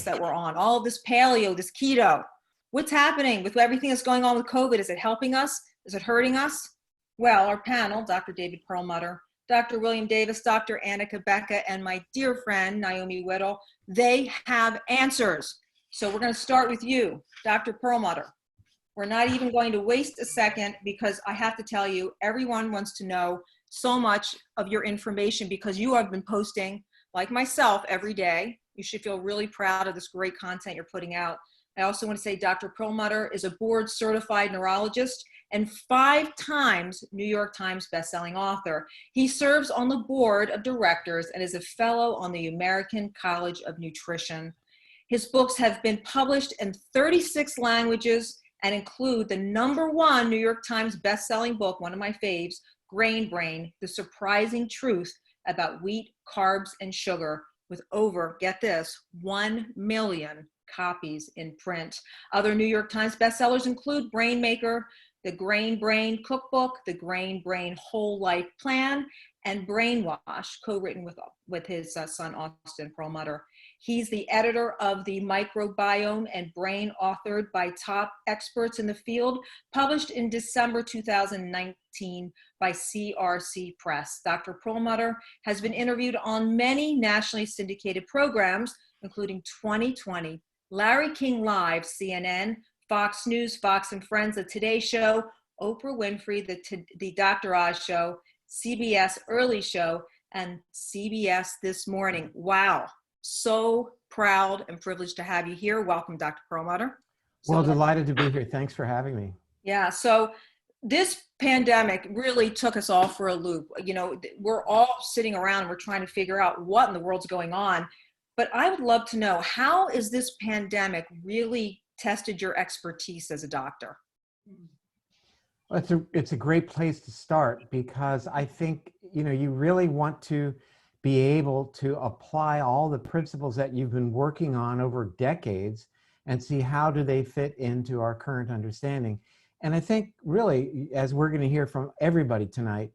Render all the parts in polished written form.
that we're on, all of this paleo, this keto. What's happening with everything that's going on with COVID? Is it helping us? Is it hurting us? Well, our panel, Dr. David Perlmutter, Dr. William Davis, Dr. Anna Cabeca, and my dear friend, Naomi Whittle, they have answers. So we're going to start with you, Dr. Perlmutter. We're not even going to waste a second because I have to tell you, everyone wants to know so much of your information because you have been posting, like myself, every day. You should feel really proud of this great content you're putting out. I also want to say Dr. Perlmutter is a board certified neurologist and 5 times New York Times bestselling author. He serves on the board of directors and is a fellow on the American College of Nutrition. His books have been published in 36 languages and include the #1 New York Times bestselling book, one of my faves, Grain Brain, The Surprising Truth About Wheat, Carbs, and Sugar, with over, get this, 1 million copies in print. Other New York Times bestsellers include Brain Maker, The Grain Brain Cookbook, The Grain Brain Whole Life Plan, and Brainwash, co-written with his son, Austin Perlmutter. He's the editor of The Microbiome and Brain, authored by top experts in the field, published in December 2019 by CRC Press. Dr. Perlmutter has been interviewed on many nationally syndicated programs, including 2020, Larry King Live, CNN, Fox News, Fox and Friends, The Today Show, Oprah Winfrey, the Dr. Oz Show, CBS Early Show, and CBS This Morning. Wow. So proud and privileged to have you here. Welcome, Dr. Perlmutter. Well, delighted to be here. Thanks for having me. Yeah, so this pandemic really took us all for a loop. You know, we're all sitting around and we're trying to figure out what in the world's going on. But I would love to know, how is this pandemic really tested your expertise as a doctor? Well, it's a great place to start because I think, you really want to be able to apply all the principles that you've been working on over decades and see how do they fit into our current understanding. And I think really, as we're going to hear from everybody tonight,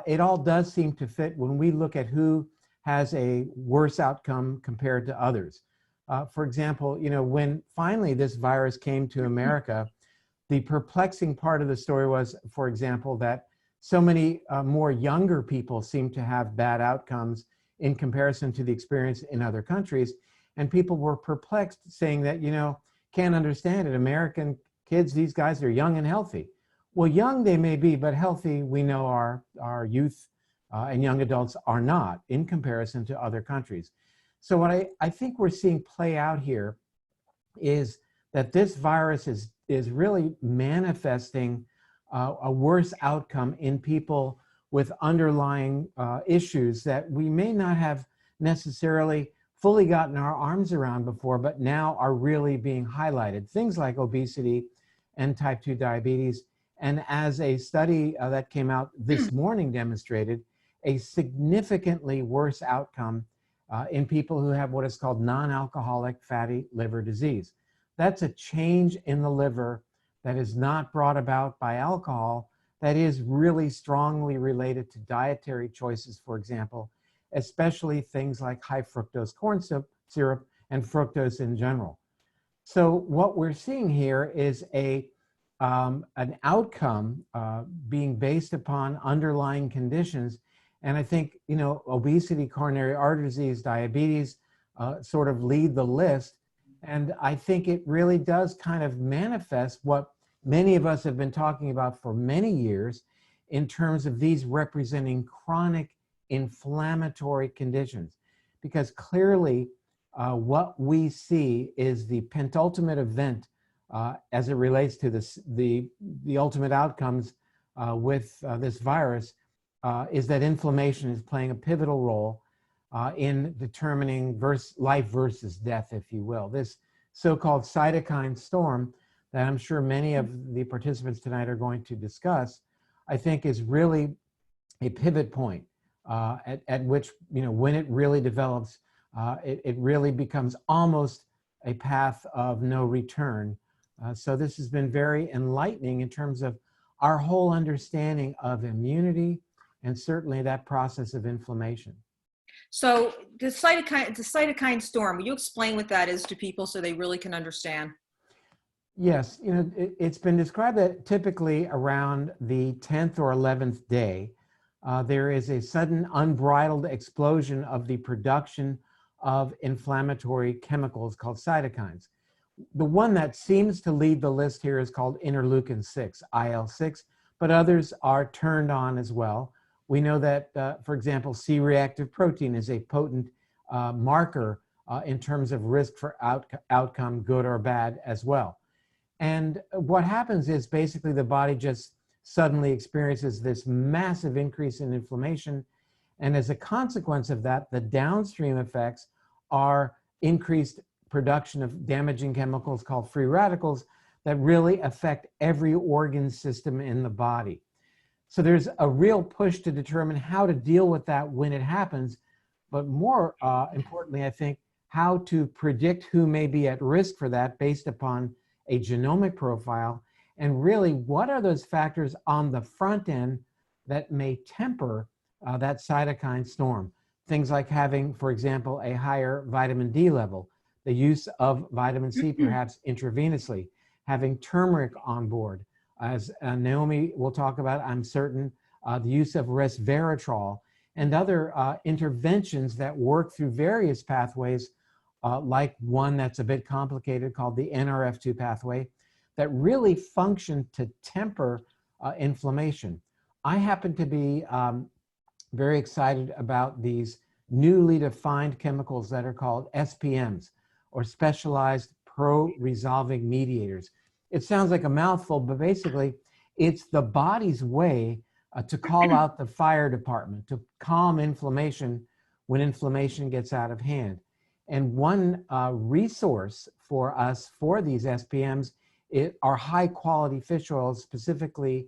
it all does seem to fit when we look at who has a worse outcome compared to others. For example, when finally this virus came to America, the perplexing part of the story was, for example, that so many more younger people seem to have bad outcomes in comparison to the experience in other countries. And people were perplexed, saying that, can't understand it. American kids, these guys are young and healthy. Well, young they may be, but healthy, we know our youth and young adults are not in comparison to other countries. So what I think we're seeing play out here is that this virus is really manifesting a worse outcome in people with underlying issues that we may not have necessarily fully gotten our arms around before, but now are really being highlighted. Things like obesity and type 2 diabetes. And as a study that came out this morning demonstrated, a significantly worse outcome in people who have what is called non-alcoholic fatty liver disease. That's a change in the liver that is not brought about by alcohol, that is really strongly related to dietary choices, for example, especially things like high fructose corn syrup and fructose in general. So what we're seeing here is an outcome being based upon underlying conditions. And I think, obesity, coronary artery disease, diabetes sort of lead the list. And I think it really does kind of manifest what many of us have been talking about for many years in terms of these representing chronic inflammatory conditions. Because clearly what we see is the penultimate event as it relates to the ultimate outcomes with this virus is that inflammation is playing a pivotal role in determining life versus death, if you will. This so-called cytokine storm that I'm sure many of the participants tonight are going to discuss, I think is really a pivot point at which, when it really develops, it really becomes almost a path of no return. So this has been very enlightening in terms of our whole understanding of immunity and certainly that process of inflammation. So the cytokine storm, will you explain what that is to people so they really can understand? Yes, it's been described that typically around the 10th or 11th day, there is a sudden unbridled explosion of the production of inflammatory chemicals called cytokines. The one that seems to lead the list here is called interleukin 6, IL-6, but others are turned on as well. We know that, for example, C-reactive protein is a potent marker in terms of risk for outcome, good or bad as well. And what happens is basically the body just suddenly experiences this massive increase in inflammation. And as a consequence of that, the downstream effects are increased production of damaging chemicals called free radicals that really affect every organ system in the body. So there's a real push to determine how to deal with that when it happens, but more importantly, I think, how to predict who may be at risk for that based upon a genomic profile, and really what are those factors on the front end that may temper that cytokine storm. Things like having, for example, a higher vitamin D level, the use of vitamin C perhaps intravenously, having turmeric on board. As Naomi will talk about, I'm certain, the use of resveratrol and other interventions that work through various pathways, like one that's a bit complicated called the NRF2 pathway, that really function to temper inflammation. I happen to be very excited about these newly defined chemicals that are called SPMs, or specialized pro-resolving mediators. It sounds like a mouthful, but basically it's the body's way to call out the fire department, to calm inflammation when inflammation gets out of hand. And one resource for us for these SPMs are high quality fish oils, specifically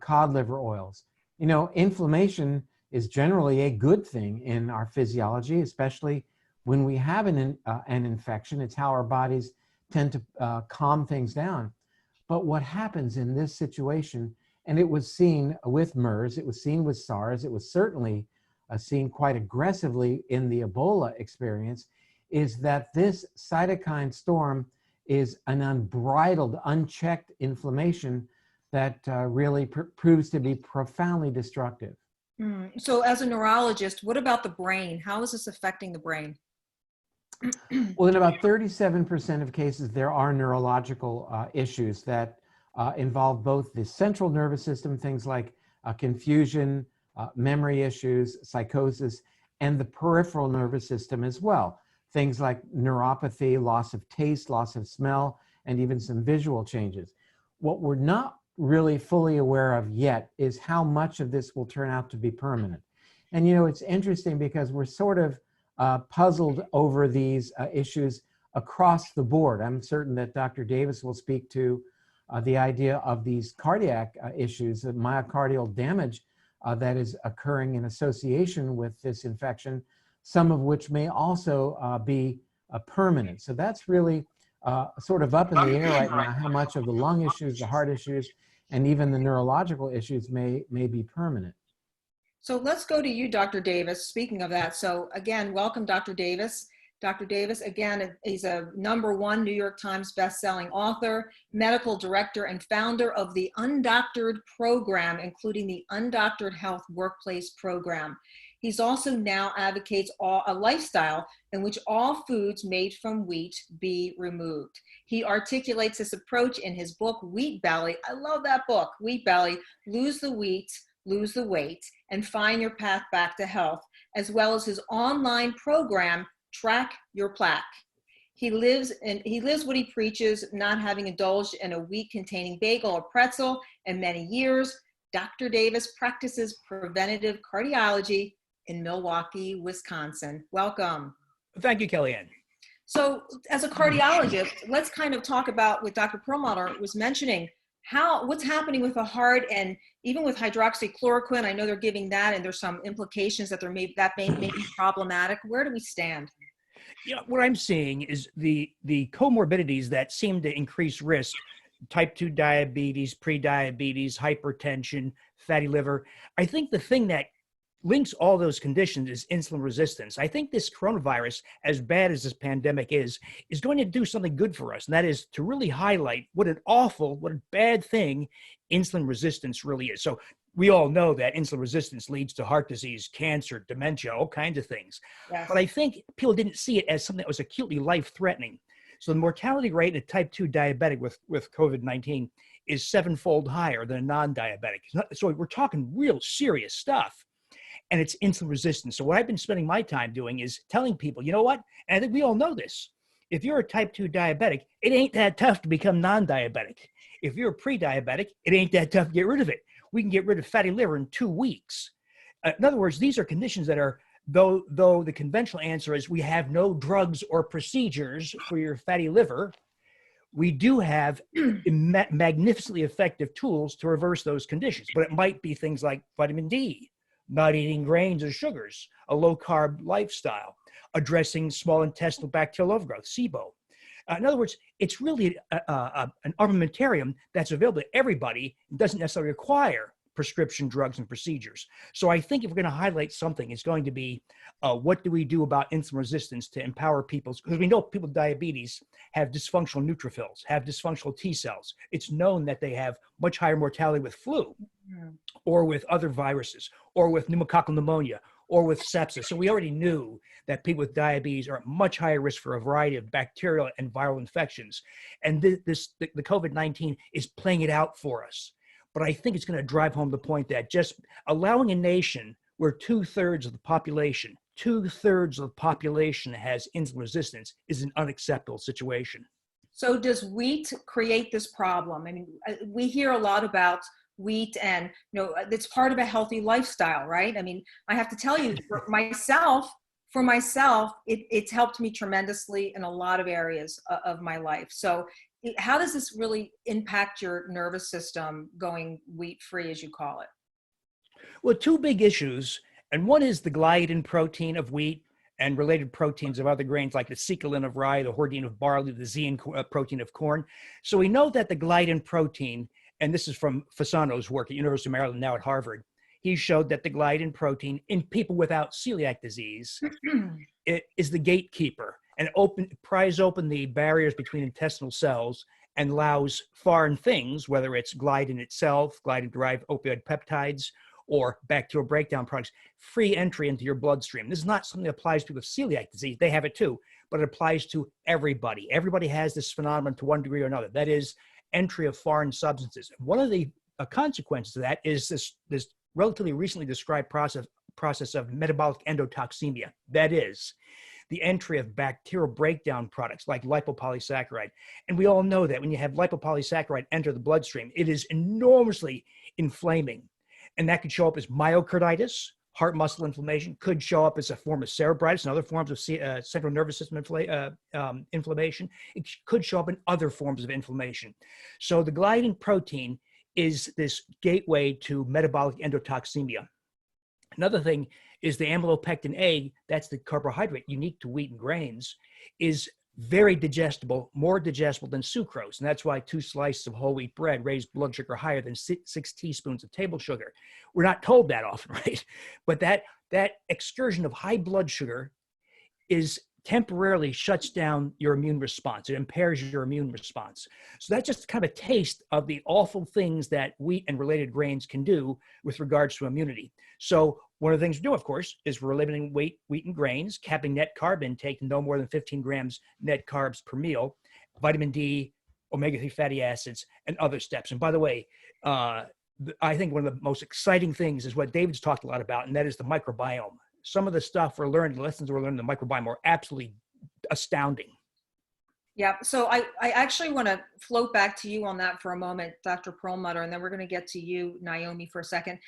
cod liver oils. Inflammation is generally a good thing in our physiology, especially when we have an infection. It's how our bodies tend to calm things down. But what happens in this situation, and it was seen with MERS, it was seen with SARS, it was certainly seen quite aggressively in the Ebola experience, is that this cytokine storm is an unbridled, unchecked inflammation that really proves to be profoundly destructive. So as a neurologist, what about the brain? How is this affecting the brain? Well, in about 37% of cases, there are neurological issues that involve both the central nervous system, things like confusion, memory issues, psychosis, and the peripheral nervous system as well. Things like neuropathy, loss of taste, loss of smell, and even some visual changes. What we're not really fully aware of yet is how much of this will turn out to be permanent. And it's interesting because we're sort of puzzled over these issues across the board. I'm certain that Dr. Davis will speak to the idea of these cardiac issues, the myocardial damage that is occurring in association with this infection, some of which may also be permanent. So that's really sort of up in the air right now, how much of the lung issues, the heart issues, and even the neurological issues may be permanent. So let's go to you, Dr. Davis. Speaking of that, so again, welcome, Dr. Davis. Dr. Davis, again, is a #1 New York Times bestselling author, medical director, and founder of the Undoctored program, including the Undoctored Health Workplace program. He's also now advocates a lifestyle in which all foods made from wheat be removed. He articulates this approach in his book, Wheat Belly. I love that book, Wheat Belly, Lose the Wheat, Lose the Weight, and Find Your Path Back to Health, as well as his online program, Track Your Plaque. He lives what he preaches, not having indulged in a wheat-containing bagel or pretzel in many years. Dr. Davis practices preventative cardiology in Milwaukee, Wisconsin. Welcome. Thank you, Kellyann. So as a cardiologist, let's kind of talk about what Dr. Perlmutter was mentioning, what's happening with the heart, and even with hydroxychloroquine. I know they're giving that, and there's some implications that may be problematic. Where do we stand? What I'm seeing is the comorbidities that seem to increase risk: type 2 diabetes, prediabetes, hypertension, fatty liver. I think the thing that links all those conditions is insulin resistance. I think this coronavirus, as bad as this pandemic is going to do something good for us. And that is to really highlight what a bad thing insulin resistance really is. So we all know that insulin resistance leads to heart disease, cancer, dementia, all kinds of things. Yes. But I think people didn't see it as something that was acutely life-threatening. So the mortality rate in a type 2 diabetic with COVID-19 is 7-fold higher than a non-diabetic. So we're talking real serious stuff. And it's insulin resistance. So what I've been spending my time doing is telling people, you know what? And I think we all know this. If you're a type 2 diabetic, it ain't that tough to become non-diabetic. If you're a pre-diabetic, it ain't that tough to get rid of it. We can get rid of fatty liver in 2 weeks. In other words, these are conditions that are, though the conventional answer is we have no drugs or procedures for your fatty liver, we do have magnificently effective tools to reverse those conditions. But it might be things like vitamin D, not eating grains or sugars, a low-carb lifestyle, addressing small intestinal bacterial overgrowth, SIBO. In other words, it's really an armamentarium that's available to everybody and doesn't necessarily require prescription drugs and procedures. So I think if we're going to highlight something, it's going to be what do we do about insulin resistance to empower people? Because we know people with diabetes have dysfunctional neutrophils, have dysfunctional T cells. It's known that they have much higher mortality with flu or with other viruses or with pneumococcal pneumonia or with sepsis. So we already knew that people with diabetes are at much higher risk for a variety of bacterial and viral infections. And the COVID-19 is playing it out for us. But I think it's going to drive home the point that just allowing a nation where 2/3 of the population has insulin resistance is an unacceptable situation. So does wheat create this problem? I mean, we hear a lot about wheat and, it's part of a healthy lifestyle, right? I mean, I have to tell you, for myself, it's helped me tremendously in a lot of areas of my life. So how does this really impact your nervous system going wheat-free, as you call it? Well, 2 big issues, and one is the gliadin protein of wheat and related proteins of other grains like the cecolin of rye, the hordein of barley, the zein protein of corn. So we know that the gliadin protein, and this is from Fasano's work at University of Maryland, now at Harvard, he showed that the gliadin protein in people without celiac disease is the gatekeeper and pries open the barriers between intestinal cells and allows foreign things, whether it's gliadin itself, gliadin-derived opioid peptides, or bacterial breakdown products, free entry into your bloodstream. This is not something that applies to people with celiac disease. They have it too, but it applies to everybody. Everybody has this phenomenon to one degree or another. That is entry of foreign substances. One of the consequences of that is this relatively recently described process of metabolic endotoxemia. That is the entry of bacterial breakdown products like lipopolysaccharide. And we all know that when you have lipopolysaccharide enter the bloodstream, it is enormously inflaming. And that could show up as myocarditis, heart muscle inflammation, could show up as a form of cerebritis and other forms of central nervous system inflammation. It could show up in other forms of inflammation. So the gliadin protein is this gateway to metabolic endotoxemia. Another thing is the amylopectin A, that's the carbohydrate unique to wheat and grains, is very digestible, more digestible than sucrose. And that's why 2 slices of whole wheat bread raise blood sugar higher than 6 teaspoons of table sugar. We're not told that often, right? But that excursion of high blood sugar temporarily shuts down your immune response. It impairs your immune response. So that's just kind of a taste of the awful things that wheat and related grains can do with regards to immunity. So one of the things we do, of course, is we're limiting wheat and grains, capping net carb intake to no more than 15 grams net carbs per meal, vitamin D, omega-3 fatty acids, and other steps. And by the way, I think one of the most exciting things is what David's talked a lot about, and that is the microbiome. Some of the stuff we're learning, the lessons we're learning in the microbiome are absolutely astounding. Yeah, so I actually want to float back to you on that for a moment, Dr. Perlmutter, and then we're going to get to you, Naomi, for a second.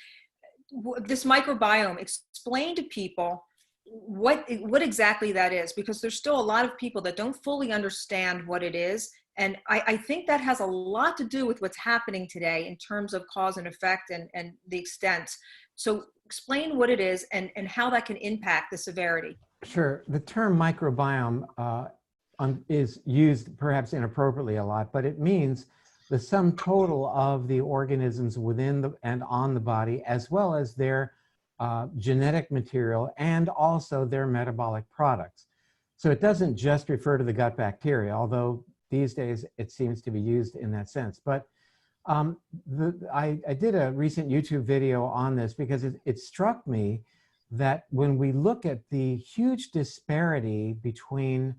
This microbiome, explain to people what exactly that is, because there's still a lot of people that don't fully understand what it is. And I think that has a lot to do with what's happening today in terms of cause and effect and the extent. So explain what it is and how that can impact the severity. Sure. The term microbiome is used perhaps inappropriately a lot, but it means the sum total of the organisms within and on the body, as well as their genetic material and also their metabolic products. So it doesn't just refer to the gut bacteria, although these days it seems to be used in that sense. But I did a recent YouTube video on this because it struck me that when we look at the huge disparity between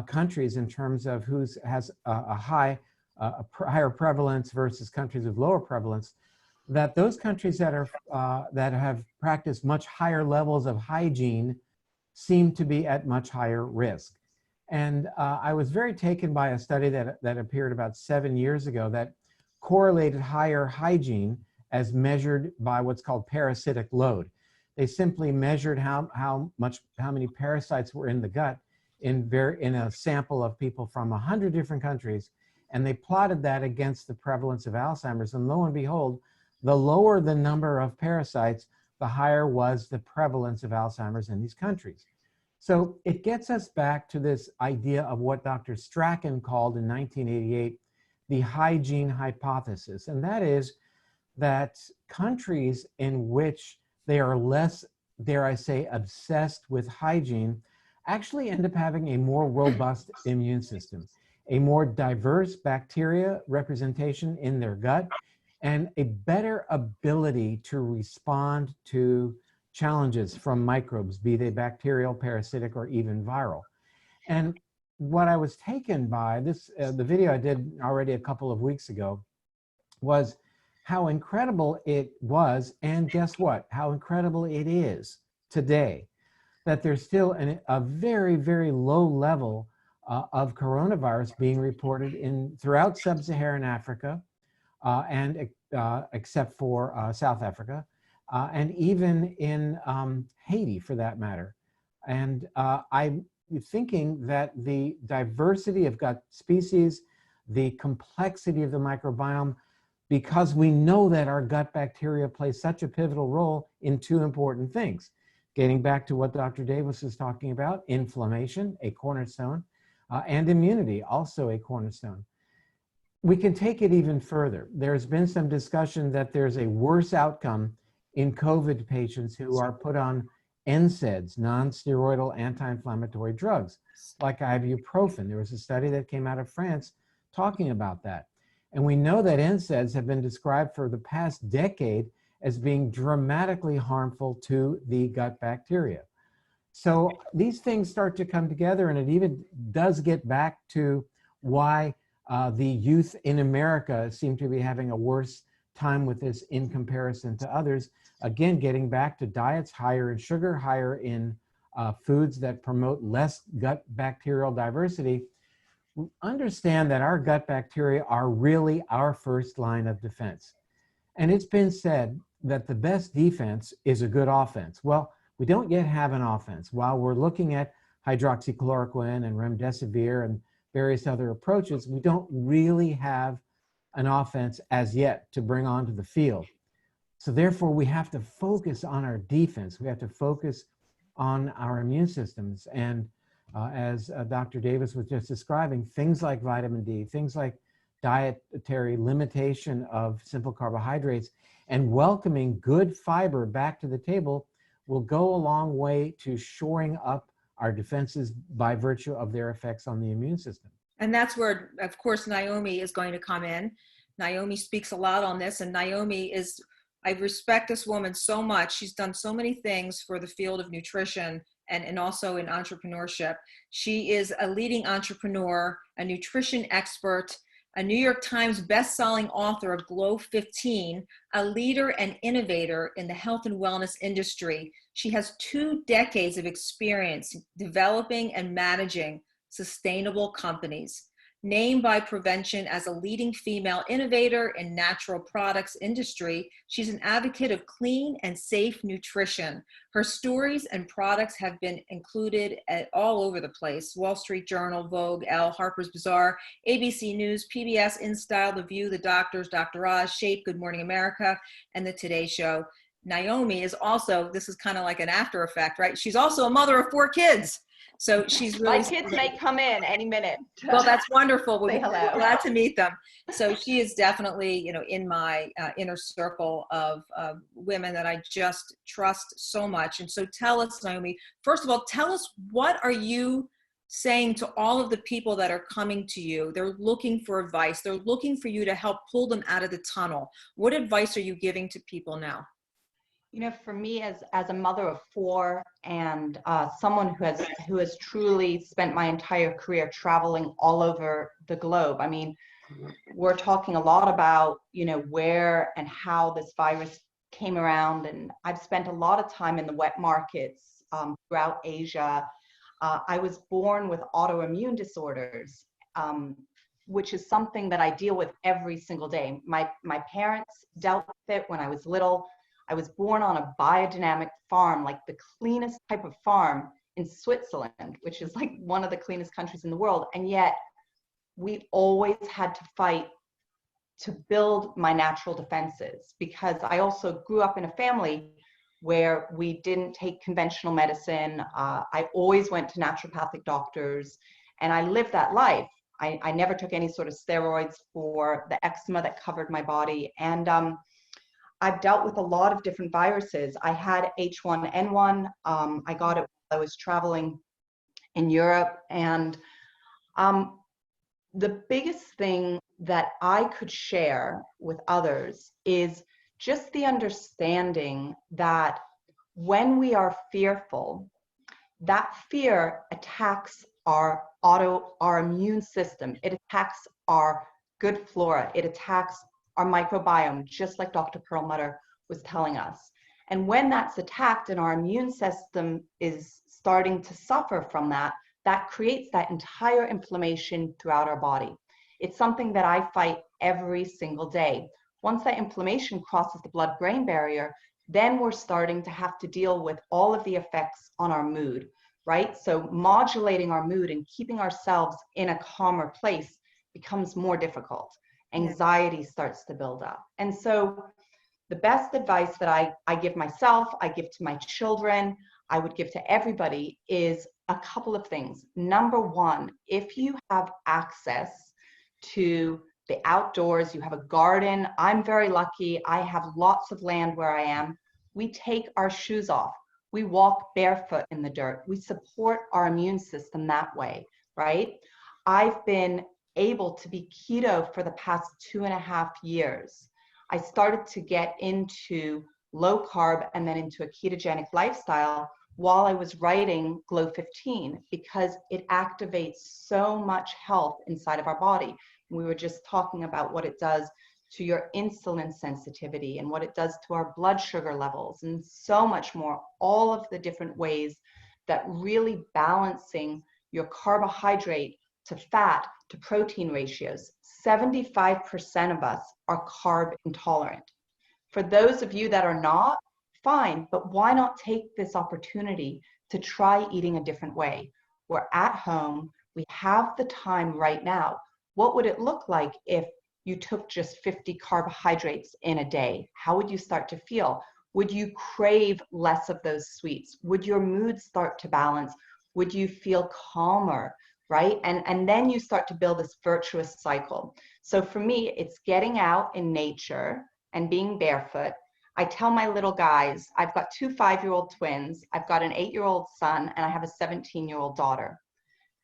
countries in terms of who has a higher prevalence versus countries with lower prevalence, that those countries that have practiced much higher levels of hygiene seem to be at much higher risk. And I was very taken by a study that appeared about 7 years ago that correlated higher hygiene as measured by what's called parasitic load. They simply measured how many parasites were in the gut in a sample of people from 100 different countries, and they plotted that against the prevalence of Alzheimer's. And lo and behold, the lower the number of parasites, the higher was the prevalence of Alzheimer's in these countries. So it gets us back to this idea of what Dr. Strachan called in 1988 the hygiene hypothesis, and that is that countries in which they are less, dare I say, obsessed with hygiene actually end up having a more robust immune system, a more diverse bacteria representation in their gut, and a better ability to respond to challenges from microbes, be they bacterial, parasitic, or even viral. And what I was taken by, the video I did already a couple of weeks ago, was how incredible it was, and guess what? How incredible it is today, that there's still a very, very low level of coronavirus being reported throughout sub-Saharan Africa, and except for South Africa, and even in Haiti, for that matter. And I'm thinking that the diversity of gut species, the complexity of the microbiome, because we know that our gut bacteria play such a pivotal role in two important things. Getting back to what Dr. Davis is talking about, inflammation, a cornerstone, and immunity, also a cornerstone. We can take it even further. There's been some discussion that there's a worse outcome in COVID patients who are put on NSAIDs, non-steroidal anti-inflammatory drugs, like ibuprofen. There was a study that came out of France talking about that. And we know that NSAIDs have been described for the past decade as being dramatically harmful to the gut bacteria. So these things start to come together, and it even does get back to why the youth in America seem to be having a worse time with this in comparison to others. Again, getting back to diets higher in sugar, higher in foods that promote less gut bacterial diversity. We understand that our gut bacteria are really our first line of defense. And it's been said that the best defense is a good offense. Well, we don't yet have an offense. While we're looking at hydroxychloroquine and remdesivir and various other approaches, we don't really have an offense as yet to bring onto the field. So therefore, we have to focus on our defense. We have to focus on our immune systems. And as Dr. Davis was just describing, things like vitamin D, things like dietary limitation of simple carbohydrates, and welcoming good fiber back to the table will go a long way to shoring up our defenses by virtue of their effects on the immune system. And that's where, of course, Naomi is going to come in. Naomi speaks a lot on this, and Naomi is, I respect this woman so much. She's done so many things for the field of nutrition and also in entrepreneurship. She is a leading entrepreneur, a nutrition expert, a New York Times best-selling author of Glow 15, a leader and innovator in the health and wellness industry. She has 2 decades of experience developing and managing sustainable companies. Named by Prevention as a leading female innovator in natural products industry, she's an advocate of clean and safe nutrition. Her stories and products have been included all over the place: Wall Street Journal, Vogue, Elle, Harper's Bazaar, ABC News, PBS, InStyle, The View, The Doctors, Dr. Oz, Shape, Good Morning America, and The Today Show. Naomi is also, this is kind of like an after effect, right? She's also a mother of 4 kids. So she's really. My kids may come in any minute. Well, that's wonderful. We'll Say be hello. glad to meet them. So she is definitely, you know, in my inner circle of women that I just trust so much. And so tell us, Naomi, first of all, tell us, what are you saying to all of the people that are coming to you? They're looking for advice. They're looking for you to help pull them out of the tunnel. What advice are you giving to people now? You know, for me, as a mother of 4 and someone who has truly spent my entire career traveling all over the globe, I mean, we're talking a lot about, you know, where and how this virus came around, and I've spent a lot of time in the wet markets throughout Asia. I was born with autoimmune disorders, which is something that I deal with every single day. My parents dealt with it when I was little. I was born on a biodynamic farm, like the cleanest type of farm in Switzerland, which is like one of the cleanest countries in the world. And yet we always had to fight to build my natural defenses, because I also grew up in a family where we didn't take conventional medicine. I always went to naturopathic doctors, and I lived that life. I never took any sort of steroids for the eczema that covered my body. And I've dealt with a lot of different viruses. I had H1N1. I got it while I was traveling in Europe. And the biggest thing that I could share with others is just the understanding that when we are fearful, that fear attacks our immune system. It attacks our good flora. It attacks our microbiome, just like Dr. Perlmutter was telling us. And when that's attacked and our immune system is starting to suffer from that, that creates that entire inflammation throughout our body. It's something that I fight every single day. Once that inflammation crosses the blood-brain barrier, then we're starting to have to deal with all of the effects on our mood, right? So modulating our mood and keeping ourselves in a calmer place becomes more difficult. Anxiety starts to build up. And so the best advice that I give myself, I give to my children, I would give to everybody is a couple of things. Number one, if you have access to the outdoors, you have a garden. I'm very lucky. I have lots of land where I am. We take our shoes off. We walk barefoot in the dirt. We support our immune system that way, right? I've been able to be keto for the past 2.5 years. I started to get into low carb and then into a ketogenic lifestyle while I was writing Glow 15, because it activates so much health inside of our body. We were just talking about what it does to your insulin sensitivity and what it does to our blood sugar levels and so much more, all of the different ways that really balancing your carbohydrate to fat to protein ratios. 75% of us are carb intolerant. For those of you that are not, fine, but why not take this opportunity to try eating a different way? We're at home, we have the time right now. What would it look like if you took just 50 carbohydrates in a day? How would you start to feel? Would you crave less of those sweets? Would your mood start to balance? Would you feel calmer, right? And then you start to build this virtuous cycle. So for me, it's getting out in nature and being barefoot. I tell my little guys, I've got 2 5-year-old twins, I've got an 8-year-old son, and I have a 17-year-old daughter.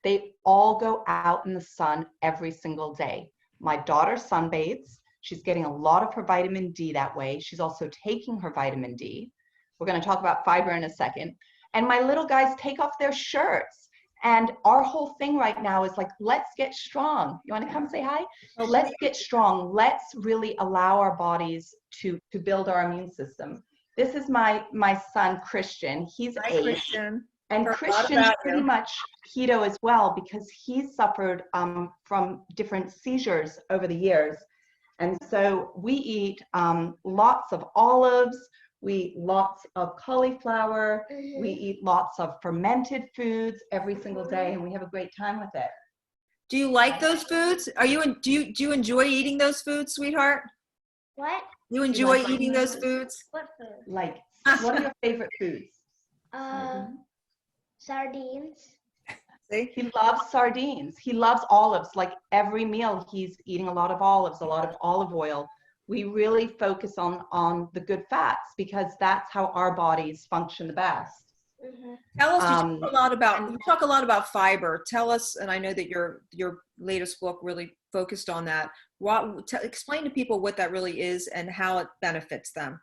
They all go out in the sun every single day. My daughter sunbathes. She's getting a lot of her vitamin D that way. She's also taking her vitamin D. We're going to talk about fiber in a second. And my little guys take off their shirts. And our whole thing right now is like, let's get strong. You want to come say hi? Okay. Let's get strong. Let's really allow our bodies to build our immune system. This is my son, Christian. He's Hi, 8. Christian. And Heard a lot Christian's about pretty you. much keto as well, because he's suffered from different seizures over the years. And so we eat lots of olives, we eat lots of cauliflower, we eat lots of fermented foods every single day, and we have a great time with it. Do you like those foods? Do you enjoy eating those foods, sweetheart? What? You enjoy like eating those foods? What food? Like, what are your favorite foods? Sardines. See? He loves sardines. He loves olives. Like every meal, he's eating a lot of olives, a lot of olive oil. We really focus on the good fats because that's how our bodies function the best. Tell us, you talk a lot about fiber. Tell us, and I know that your latest book really focused on that. Explain to people what that really is and how it benefits them.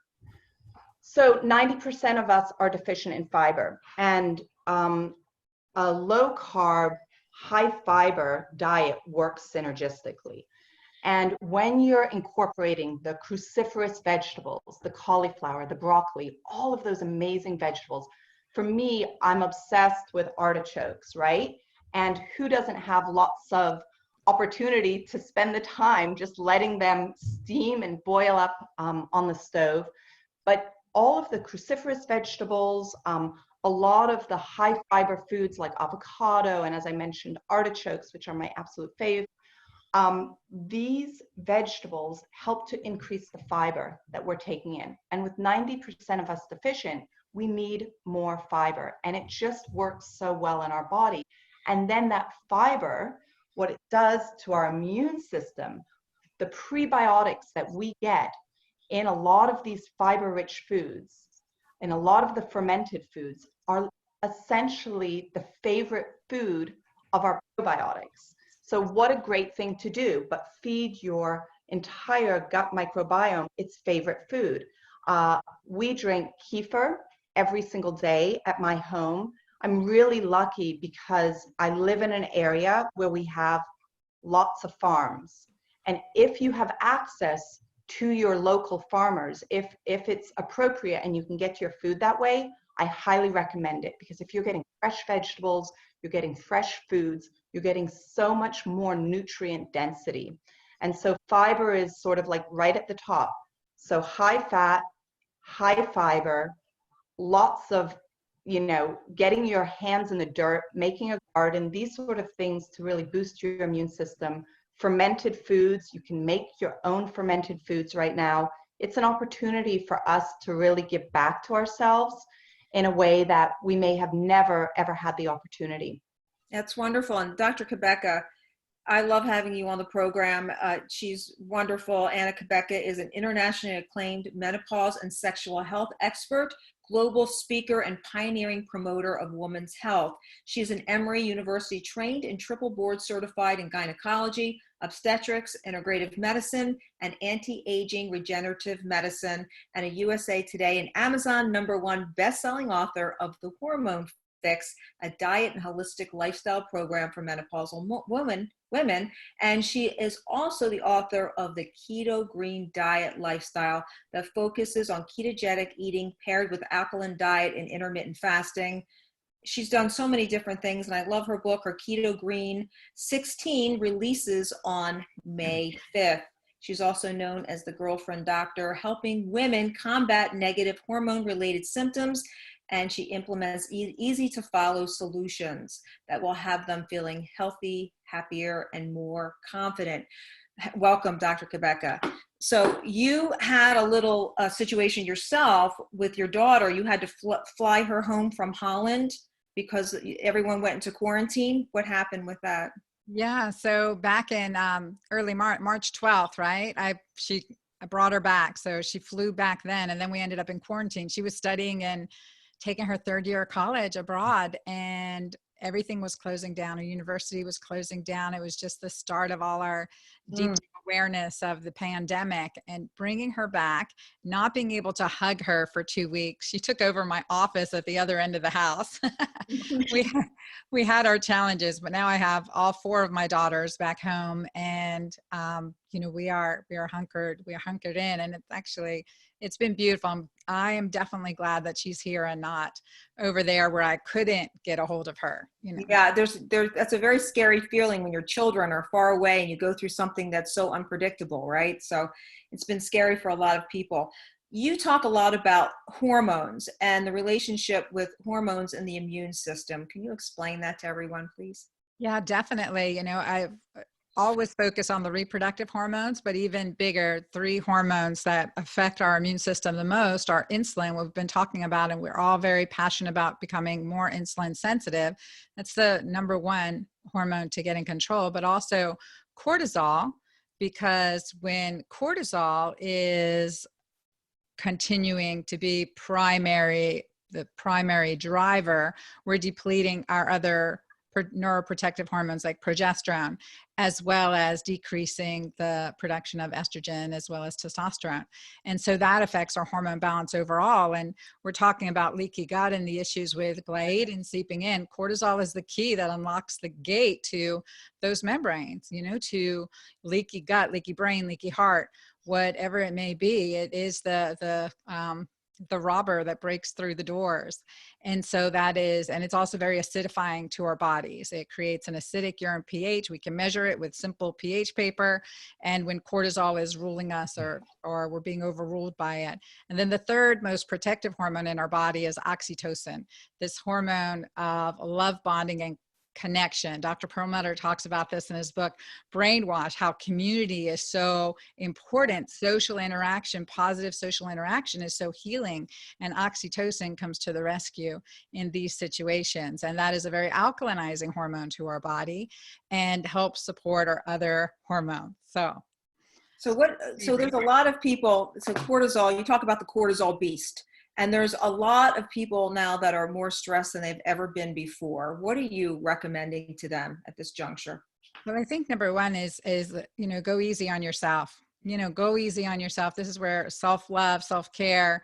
So 90% of us are deficient in fiber, and a low carb, high fiber diet works synergistically. And when you're incorporating the cruciferous vegetables, the cauliflower, the broccoli, all of those amazing vegetables, for me, I'm obsessed with artichokes, right? And who doesn't have lots of opportunity to spend the time just letting them steam and boil up on the stove? But all of the cruciferous vegetables, a lot of the high fiber foods like avocado, and as I mentioned, artichokes, which are my absolute fave, these vegetables help to increase the fiber that we're taking in. And with 90% of us deficient, we need more fiber, and it just works so well in our body. And then that fiber, what it does to our immune system, the prebiotics that we get in a lot of these fiber-rich foods, in a lot of the fermented foods, are essentially the favorite food of our probiotics. So what a great thing to do, but feed your entire gut microbiome its favorite food. We drink kefir every single day at my home. I'm really lucky because I live in an area where we have lots of farms. And if you have access to your local farmers, if it's appropriate and you can get your food that way, I highly recommend it, because if you're getting fresh vegetables, you're getting fresh foods, you're getting so much more nutrient density. And so fiber is sort of like right at the top. So high fat, high fiber, lots of, getting your hands in the dirt, making a garden, these sort of things to really boost your immune system. Fermented foods, you can make your own fermented foods right now. It's an opportunity for us to really give back to ourselves in a way that we may have never, ever had the opportunity. That's wonderful. And Dr. Cabeca, I love having you on the program. She's wonderful. Anna Cabeca is an internationally acclaimed menopause and sexual health expert, global speaker, and pioneering promoter of women's health. She's an Emory University trained and triple board certified in gynecology, obstetrics, integrative medicine, and anti-aging regenerative medicine, and a USA Today and Amazon #1 best-selling author of The Hormone Fix, a diet and holistic lifestyle program for menopausal women. And she is also the author of the Keto Green Diet Lifestyle that focuses on ketogenic eating paired with alkaline diet and intermittent fasting. She's done so many different things, and I love her book. Her Keto Green 16 releases on May 5th. She's also known as the Girlfriend Doctor, helping women combat negative hormone-related symptoms, and she implements easy-to-follow solutions that will have them feeling healthy, happier, and more confident. Welcome, Dr. Cabeca. So you had a little situation yourself with your daughter. You had to fly her home from Holland because everyone went into quarantine. What happened with that? Yeah, so back in early March 12th, right? I brought her back. So she flew back then, and then we ended up in quarantine. She was studying and taking her third year of college abroad, and everything was closing down. Our university was closing down. It was just the start of all our deep awareness of the pandemic, and bringing her back, not being able to hug her for 2 weeks. She took over my office at the other end of the house. We had our challenges, but now I have all 4 of my daughters back home, and we are hunkered in, and it's been beautiful. I am definitely glad that she's here and not over there where I couldn't get a hold of her. Yeah, that's a very scary feeling when your children are far away and you go through something that's so unpredictable, right? So it's been scary for a lot of people. You talk a lot about hormones and the relationship with hormones and the immune system. Can you explain that to everyone, please? Yeah, definitely. always focus on the reproductive hormones, but even bigger, 3 hormones that affect our immune system the most are insulin, we've been talking about, and we're all very passionate about becoming more insulin sensitive. That's the number 1 hormone to get in control, but also cortisol, because when cortisol is continuing to be the primary driver, we're depleting our other neuroprotective hormones like progesterone, as well as decreasing the production of estrogen as well as testosterone. And so that affects our hormone balance overall. And we're talking about leaky gut and the issues with gliadin seeping in. Cortisol is the key that unlocks the gate to those membranes, to leaky gut, leaky brain, leaky heart, whatever it may be. It is the robber that breaks through the doors. And so and it's also very acidifying to our bodies. It creates an acidic urine pH. We can measure it with simple pH paper. And when cortisol is ruling us or we're being overruled by it. And then the third most protective hormone in our body is oxytocin, this hormone of love bonding and connection. Dr. Perlmutter talks about this in his book, Brainwash, how community is so important. Social interaction, positive social interaction is so healing, and oxytocin comes to the rescue in these situations. And that is a very alkalinizing hormone to our body and helps support our other hormones. So there's a lot of people, so cortisol, you talk about the cortisol beast. And there's a lot of people now that are more stressed than they've ever been before. What are you recommending to them at this juncture? Well, I think number 1 is go easy on yourself. Go easy on yourself. This is where self-love, self-care,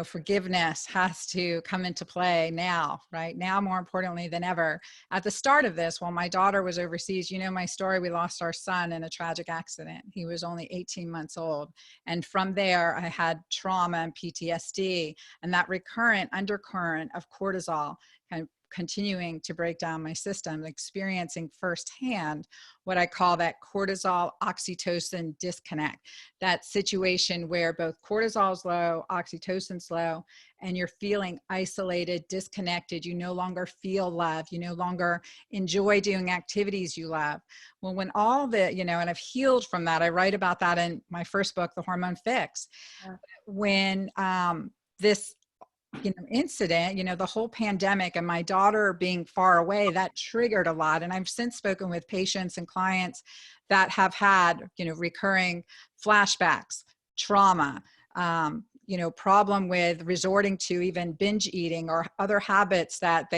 forgiveness has to come into play now, right? Now, more importantly than ever. At the start of this, while my daughter was overseas, my story, we lost our son in a tragic accident. He was only 18 months old. And from there, I had trauma and PTSD, and that recurrent undercurrent of cortisol kind of continuing to break down my system, experiencing firsthand what I call that cortisol oxytocin disconnect, that situation where both cortisol's low, oxytocin's low, and you're feeling isolated, disconnected. You no longer feel love. You no longer enjoy doing activities you love. Well, when all and I've healed from that. I write about that in my first book, The Hormone Fix. Yeah. When this incident, the whole pandemic and my daughter being far away, that triggered a lot. And I've since spoken with patients and clients that have had, recurring flashbacks, trauma, problem with resorting to even binge eating or other habits that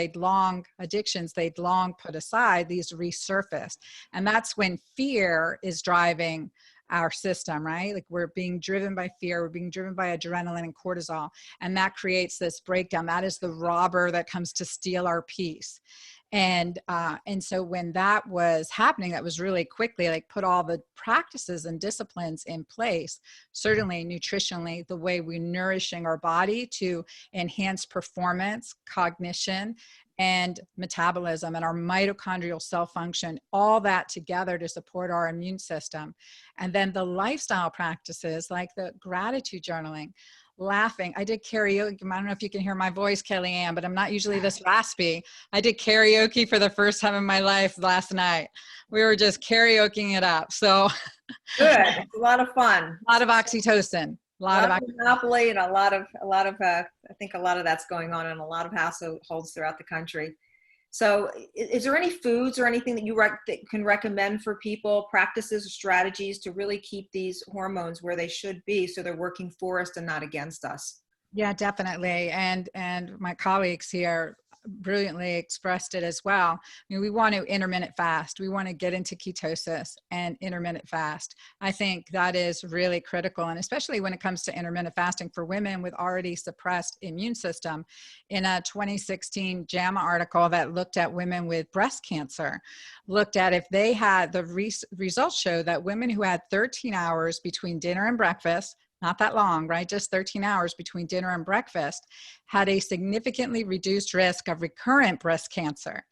addictions they'd long put aside, these resurfaced. And that's when fear is driving our system, right? Like we're being driven by fear, we're being driven by adrenaline and cortisol, and that creates this breakdown. That is the robber that comes to steal our peace. And so when that was happening, that was really quickly, put all the practices and disciplines in place, certainly nutritionally, the way we're nourishing our body to enhance performance, cognition, and metabolism and our mitochondrial cell function, all that together to support our immune system. And then the lifestyle practices like the gratitude journaling, laughing. I did karaoke. I don't know if you can hear my voice, Kellyann, but I'm not usually this raspy. I did karaoke for the first time in my life last night. We were just karaokeing it up. So good. It's a lot of fun. A lot of oxytocin. A lot of monopoly and a lot of I think a lot of that's going on in a lot of households throughout the country. So is there any foods or anything that you that can recommend for people, practices or strategies to really keep these hormones where they should be so they're working for us and not against us? Yeah, definitely. And my colleagues here brilliantly expressed it as well. I mean, we want to intermittent fast. We want to get into ketosis and intermittent fast. I think that is really critical. And especially when it comes to intermittent fasting for women with already suppressed immune system. In a 2016 JAMA article that looked at women with breast cancer, looked at if they had the results show that women who had 13 hours between dinner and breakfast, not that long, right? Just 13 hours between dinner and breakfast, had a significantly reduced risk of recurrent breast cancer.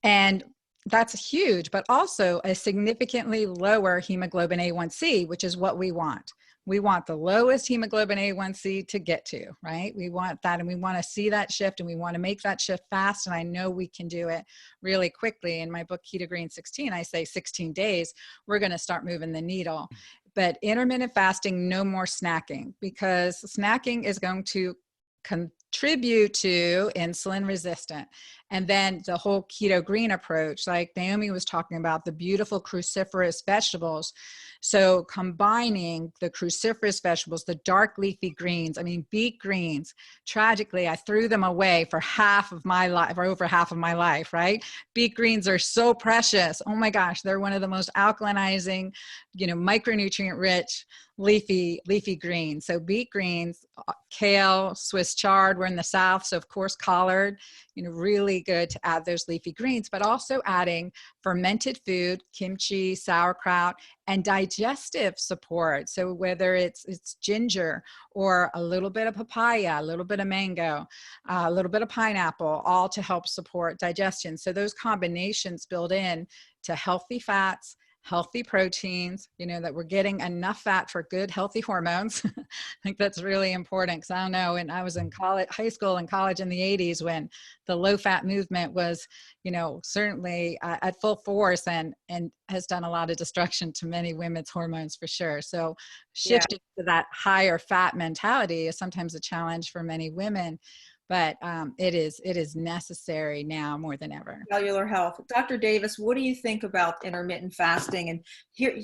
And that's huge, but also a significantly lower hemoglobin A1C, which is what we want. We want the lowest hemoglobin A1C to get to, right? We want that, and we want to see that shift, and we want to make that shift fast. And I know we can do it really quickly. In my book, Keto Green 16, I say 16 days, we're going to start moving the needle. But intermittent fasting, no more snacking, because snacking is going to contribute to insulin resistant. And then the whole keto green approach, like Naomi was talking about, the beautiful cruciferous vegetables. So combining the cruciferous vegetables, the dark leafy greens, I mean, beet greens, tragically, I threw them away for half of my life, or over half of my life, right? Beet greens are so precious. Oh my gosh, they're one of the most alkalinizing, micronutrient rich leafy greens. So beet greens, kale, Swiss chard, we're in the South. So of course, collard, really good to add those leafy greens, but also adding fermented food, kimchi, sauerkraut, and digestive support. So whether it's ginger or a little bit of papaya, a little bit of mango, a little bit of pineapple, all to help support digestion. So those combinations build in to healthy fats, healthy proteins, that we're getting enough fat for good, healthy hormones. I think that's really important, because I don't know, when I was in high school and college in the 80s, when the low fat movement was, certainly at full force and has done a lot of destruction to many women's hormones for sure. So shifting to that higher fat mentality is sometimes a challenge for many women. But it is necessary now more than ever. Cellular health. Dr. Davis, what do you think about intermittent fasting? And here,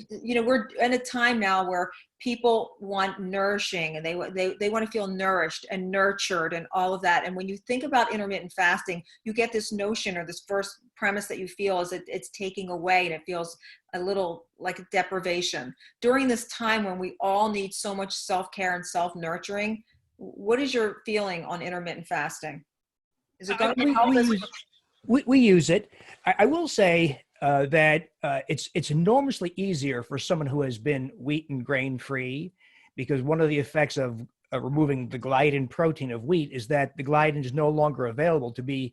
we're in a time now where people want nourishing, and they want to feel nourished and nurtured and all of that. And when you think about intermittent fasting, you get this notion, or this first premise that you feel is that it's taking away, and it feels a little like a deprivation. During this time when we all need so much self-care and self-nurturing, what is your feeling on intermittent fasting? Is it going to help us? We use it. I will say that it's enormously easier for someone who has been wheat and grain free, because one of the effects of removing the gliadin protein of wheat is that the gliadin is no longer available to be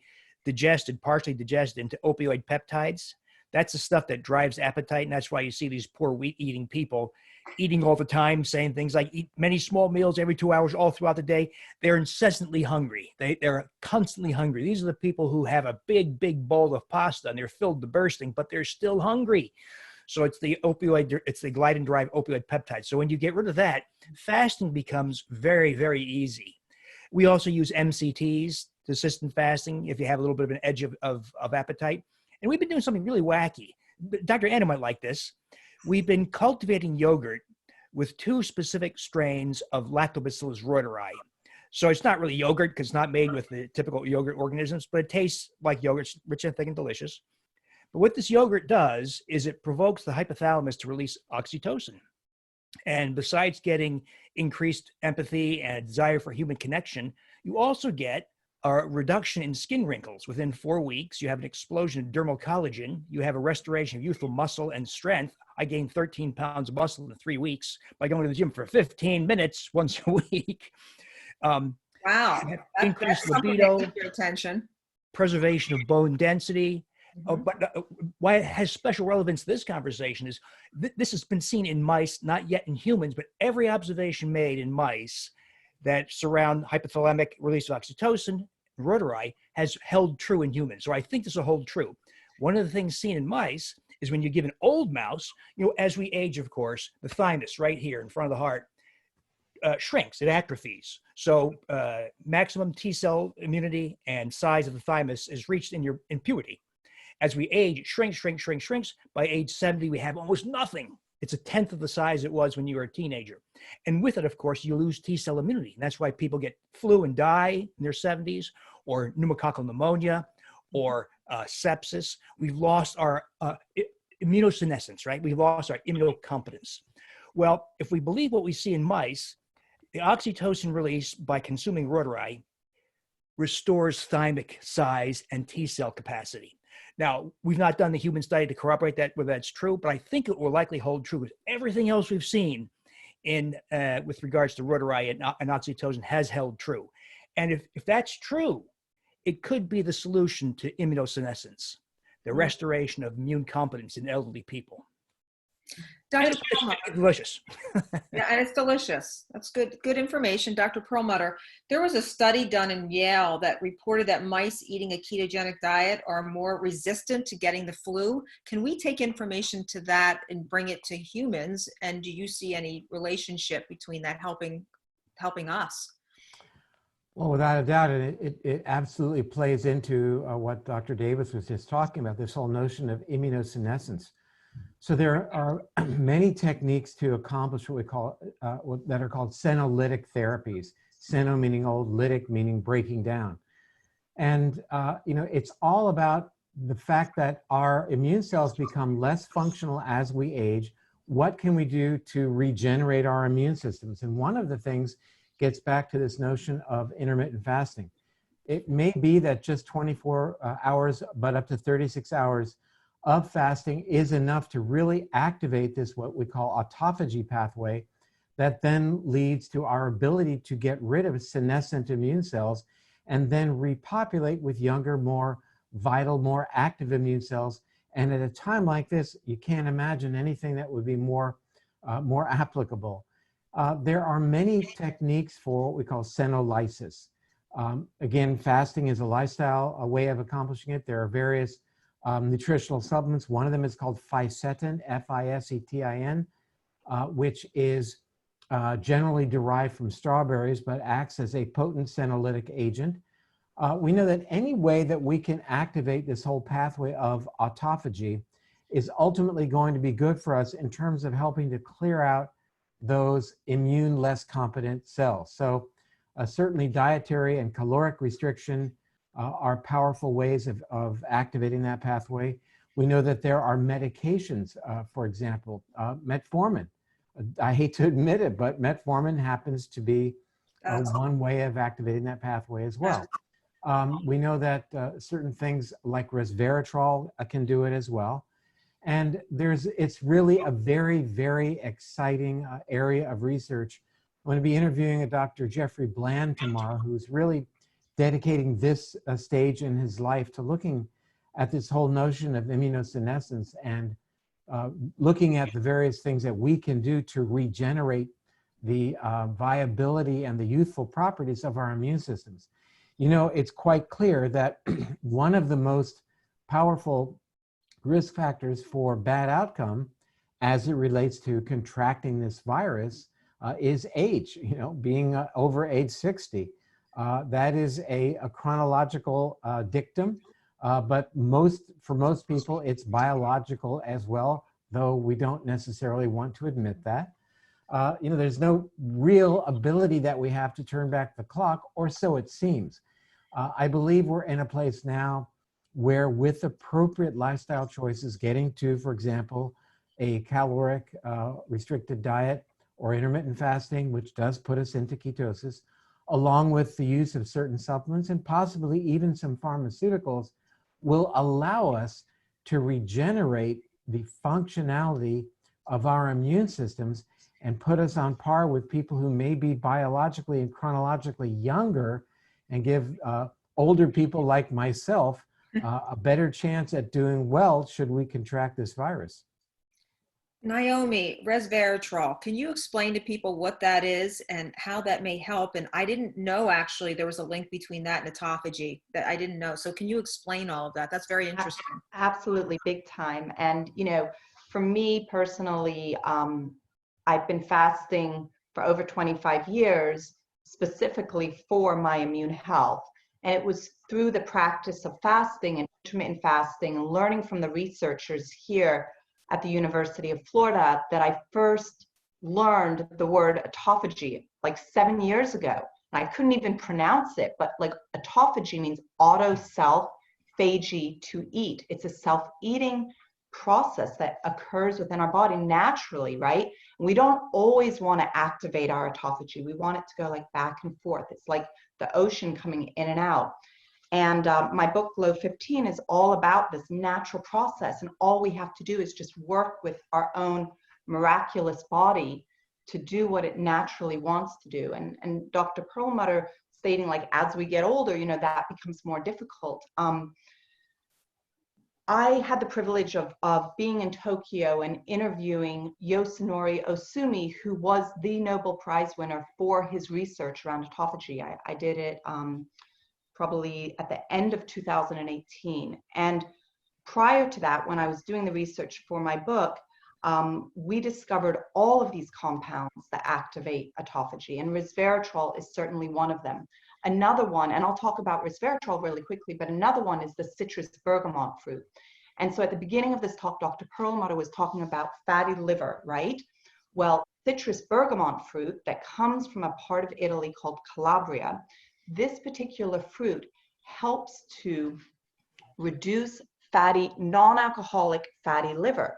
partially digested into opioid peptides. That's the stuff that drives appetite, and that's why you see these poor wheat-eating people eating all the time, saying things like eat many small meals every 2 hours all throughout the day. They're incessantly hungry. They're constantly hungry. These are the people who have a big bowl of pasta and they're filled to bursting, but they're still hungry. So it's the gliadin-derived opioid peptide. So when you get rid of that, fasting becomes very, very easy. We also use MCTs to assist in fasting if you have a little bit of an edge of appetite. And we've been doing something really wacky. Dr. Anna might like this. We've been cultivating yogurt with 2 specific strains of Lactobacillus reuteri. So it's not really yogurt because it's not made with the typical yogurt organisms, but it tastes like yogurt. It's rich and thick and delicious. But what this yogurt does is it provokes the hypothalamus to release oxytocin. And besides getting increased empathy and desire for human connection, you also get a reduction in skin wrinkles. Within 4 weeks, you have an explosion of dermal collagen. You have a restoration of youthful muscle and strength. I gained 13 pounds of muscle in 3 weeks by going to the gym for 15 minutes once a week. Wow. Increased libido, your attention. preservation of bone density. But why it has special relevance to this conversation is this has been seen in mice, not yet in humans, but every observation made in mice that surround hypothalamic release of oxytocin, reuteri, has held true in humans. So I think this will hold true. One of the things seen in mice is when you give an old mouse, as we age, of course, the thymus right here in front of the heart shrinks, it atrophies. So maximum T cell immunity and size of the thymus is reached in puberty. As we age, it shrinks. By age 70, we have almost nothing. It's a tenth of the size it was when you were a teenager. And with it, of course, you lose T cell immunity. And that's why people get flu and die in their 70s, or pneumococcal pneumonia, or sepsis. We've lost our immunosenescence, right? We've lost our immunocompetence. Well, if we believe what we see in mice, the oxytocin release by consuming reuteri restores thymic size and T cell capacity. Now, we've not done the human study to corroborate that, whether that's true, but I think it will likely hold true with everything else we've seen with regards to reuteri and oxytocin has held true. And if that's true, it could be the solution to immunosenescence, the restoration of immune competence in elderly people. Dr. And Perlmutter. it's delicious. Yeah, and it's delicious. That's good information. Dr. Perlmutter, there was a study done in Yale that reported that mice eating a ketogenic diet are more resistant to getting the flu. Can we take information to that and bring it to humans? And do you see any relationship between that helping us? Well, without a doubt, it absolutely plays into what Dr. Davis was just talking about, this whole notion of immunosenescence. So there are many techniques to accomplish what we call, that are called senolytic therapies. Seno meaning old, lytic meaning breaking down. And, it's all about the fact that our immune cells become less functional as we age. What can we do to regenerate our immune systems? And one of the things gets back to this notion of intermittent fasting. It may be that just 24 hours, but up to 36 hours of fasting is enough to really activate this, what we call autophagy pathway, that then leads to our ability to get rid of senescent immune cells and then repopulate with younger, more vital, more active immune cells. And at a time like this, you can't imagine anything that would be more applicable. There are many techniques for what we call senolysis. Again, fasting is a lifestyle, a way of accomplishing it. There are various nutritional supplements. One of them is called fisetin, F-I-S-E-T-I-N, which is generally derived from strawberries, but acts as a potent senolytic agent. We know that any way that we can activate this whole pathway of autophagy is ultimately going to be good for us in terms of helping to clear out those immune less competent cells. So certainly dietary and caloric restriction are powerful ways of activating that pathway. We know that there are medications, for example, metformin. I hate to admit it, but metformin happens to be one way of activating that pathway as well. We know that certain things like resveratrol can do it as well. And it's really a very, very exciting area of research. I'm going to be interviewing a Dr. Jeffrey Bland tomorrow, who's really dedicating this stage in his life to looking at this whole notion of immunosenescence and looking at the various things that we can do to regenerate the viability and the youthful properties of our immune systems. It's quite clear that one of the most powerful risk factors for bad outcome as it relates to contracting this virus is age, being over age 60. That is a chronological dictum, but for most people, it's biological as well, though we don't necessarily want to admit that. There's no real ability that we have to turn back the clock, or so it seems. I believe we're in a place now where with appropriate lifestyle choices, getting to, for example, a caloric restricted diet or intermittent fasting, which does put us into ketosis, along with the use of certain supplements and possibly even some pharmaceuticals, will allow us to regenerate the functionality of our immune systems and put us on par with people who may be biologically and chronologically younger, and give older people like myself a better chance at doing well should we contract this virus. Naomi, resveratrol, can you explain to people what that is and how that may help? And I didn't know actually there was a link between that and autophagy, that I didn't know. So can you explain all of that? That's very interesting. Absolutely, big time. And, for me personally, I've been fasting for over 25 years, specifically for my immune health. And it was through the practice of fasting and intermittent fasting and learning from the researchers here at the University of Florida that I first learned the word autophagy like 7 years ago. And I couldn't even pronounce it, but like autophagy means auto self, phagy, to eat. It's a self-eating process that occurs within our body naturally, right? And we don't always want to activate our autophagy. We want it to go like back and forth. It's like the ocean coming in and out. And my book, Low 15, is all about this natural process. And all we have to do is just work with our own miraculous body to do what it naturally wants to do. And Dr. Perlmutter stating, like, as we get older, that becomes more difficult. I had the privilege of being in Tokyo and interviewing Yosunori Osumi, who was the Nobel Prize winner for his research around autophagy. I did it probably at the end of 2018. And prior to that, when I was doing the research for my book, we discovered all of these compounds that activate autophagy, and resveratrol is certainly one of them. Another one, and I'll talk about resveratrol really quickly, but another one is the citrus bergamot fruit. And so at the beginning of this talk, Dr. Perlmutter was talking about fatty liver, right? Well, citrus bergamot fruit that comes from a part of Italy called Calabria, this particular fruit helps to reduce fatty, non-alcoholic fatty liver.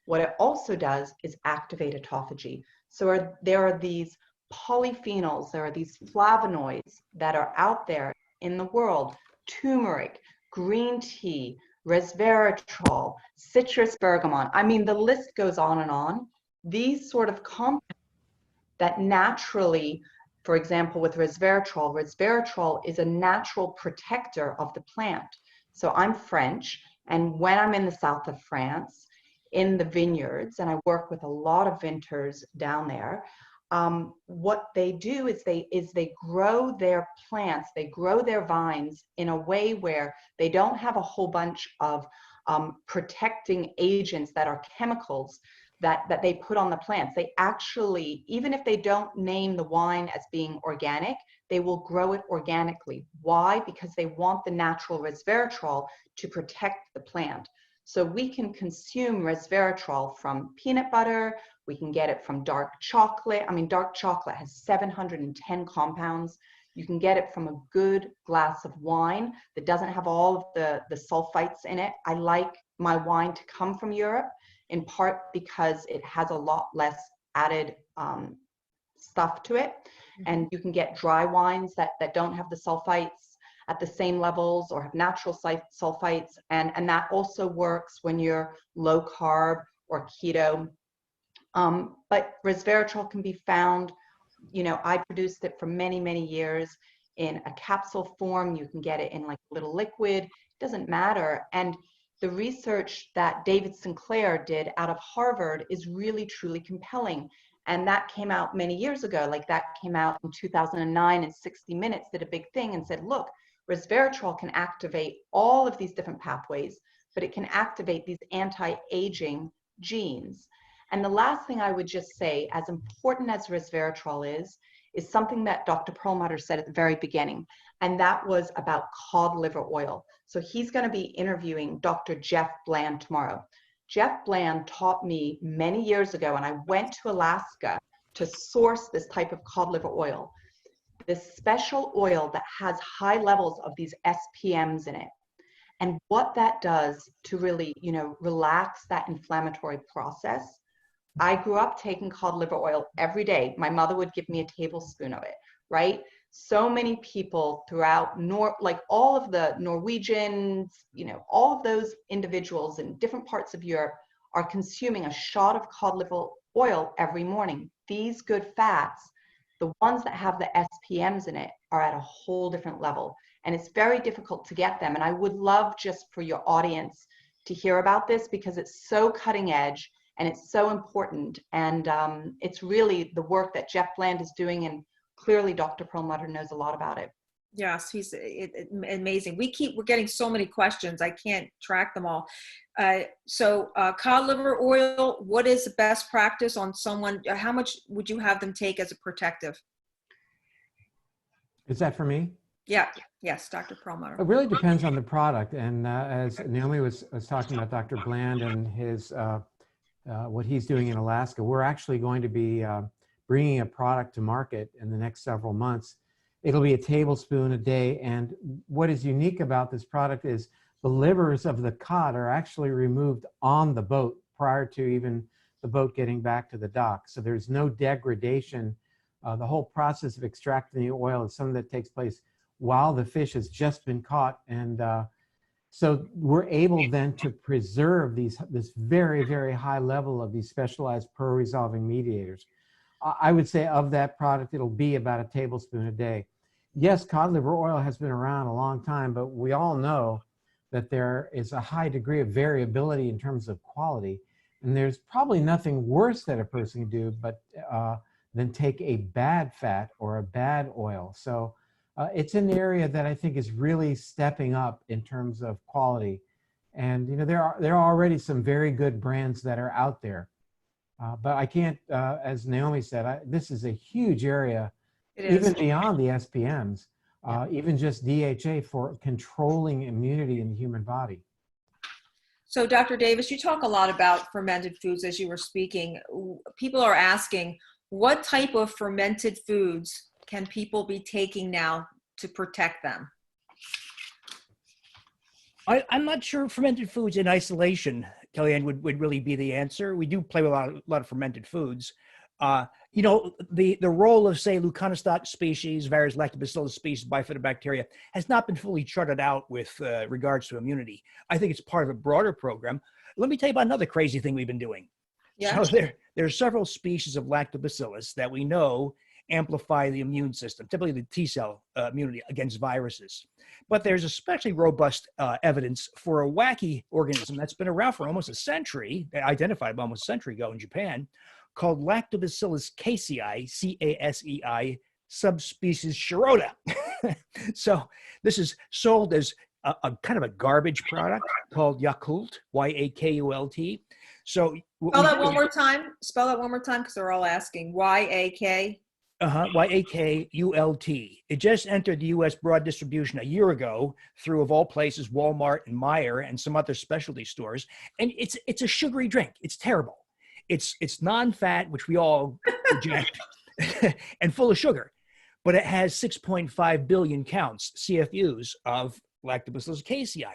What it also does is activate autophagy. So there are these polyphenols, there are these flavonoids that are out there in the world: turmeric, green tea, resveratrol, citrus bergamot. I mean, the list goes on and on. These sort of compounds that naturally, for example, with resveratrol, resveratrol is a natural protector of the plant. So I'm French, and when I'm in the south of France, in the vineyards, and I work with a lot of vintners down there, what they do is they grow their plants, they grow their vines in a way where they don't have a whole bunch of protecting agents that are chemicals that they put on the plants. They actually, even if they don't name the wine as being organic, they will grow it organically. Why? Because they want the natural resveratrol to protect the plant. So we can consume resveratrol from peanut butter, we can get it from dark chocolate. I mean, dark chocolate has 710 compounds. You can get it from a good glass of wine that doesn't have all of the sulfites in it. I like my wine to come from Europe, in part because it has a lot less added stuff to it. And you can get dry wines that don't have the sulfites at the same levels or have natural sulfites. And that also works when you're low carb or keto. But resveratrol can be found, you know, I produced it for many, many years in a capsule form. You can get it in like a little liquid, it doesn't matter. And the research that David Sinclair did out of Harvard is really, truly compelling. And that came out many years ago. Like that came out in 2009, and 60 Minutes did a big thing and said, look, resveratrol can activate all of these different pathways, but it can activate these anti-aging genes. And the last thing I would just say, as important as resveratrol is something that Dr. Perlmutter said at the very beginning, and that was about cod liver oil. So he's going to be interviewing Dr. Jeff Bland tomorrow. Jeff Bland taught me many years ago, and I went to Alaska to source this type of cod liver oil, this special oil that has high levels of these SPMs in it. And what that does to really, you know, relax that inflammatory process. I grew up taking cod liver oil every day. My mother would give me a tablespoon of it, right? So many people throughout, like all of the Norwegians, you know, all of those individuals in different parts of Europe are consuming a shot of cod liver oil every morning. These good fats, the ones that have the SPMs in it, are at a whole different level. And it's very difficult to get them. And I would love just for your audience to hear about this, because it's so cutting edge and it's so important. And it's really the work that Jeff Bland is doing. And clearly Dr. Perlmutter knows a lot about it. Yes, he's amazing. We're getting so many questions. I can't track them all. So cod liver oil, what is the best practice on someone? How much would you have them take as a protective? Is that for me? Yeah. Yes, Dr. Perlmutter. It really depends on the product. And as Naomi was talking about Dr. Bland and his what he's doing in Alaska, we're actually going to be bringing a product to market in the next several months. It'll be a tablespoon a day. And what is unique about this product is the livers of the cod are actually removed on the boat prior to even the boat getting back to the dock. So there's no degradation. The whole process of extracting the oil is something that takes place while the fish has just been caught. And so we're able then to preserve this very, very high level of these specialized pearl-resolving mediators. I would say of that product, it'll be about a tablespoon a day. Yes, cod liver oil has been around a long time, but we all know that there is a high degree of variability in terms of quality. And there's probably nothing worse that a person can do but than take a bad fat or a bad oil. So it's an area that I think is really stepping up in terms of quality. And there are already some very good brands that are out there. But I can't, as Naomi said, this is a huge area, even beyond the SPMs, even just DHA for controlling immunity in the human body. So Dr. Davis, you talk a lot about fermented foods as you were speaking. People are asking, what type of fermented foods can people be taking now to protect them? I'm not sure fermented foods in isolation, Kellyann, would really be the answer. We do play with a lot of fermented foods. The role of, say, Leuconostoc species, various lactobacillus species, bifidobacteria, has not been fully charted out with regards to immunity. I think it's part of a broader program. Let me tell you about another crazy thing we've been doing. Yeah. So there are several species of lactobacillus that we know amplify the immune system, typically the T cell immunity against viruses. But there's especially robust evidence for a wacky organism that's been around for almost a century, identified almost a century ago in Japan, called Lactobacillus casei, C-A-S-E-I, subspecies Shirota. So this is sold as a kind of a garbage product called Yakult, Y-A-K-U-L-T. So Spell that one more time. Spell that one more time because they're all asking. Y-A-K? Y-A-K-U-L-T. It just entered the U.S. broad distribution a year ago through, of all places, Walmart and Meijer and some other specialty stores. And it's a sugary drink. It's terrible. It's non-fat, which we all reject, and full of sugar. But it has 6.5 billion counts, CFUs, of Lactobacillus casei.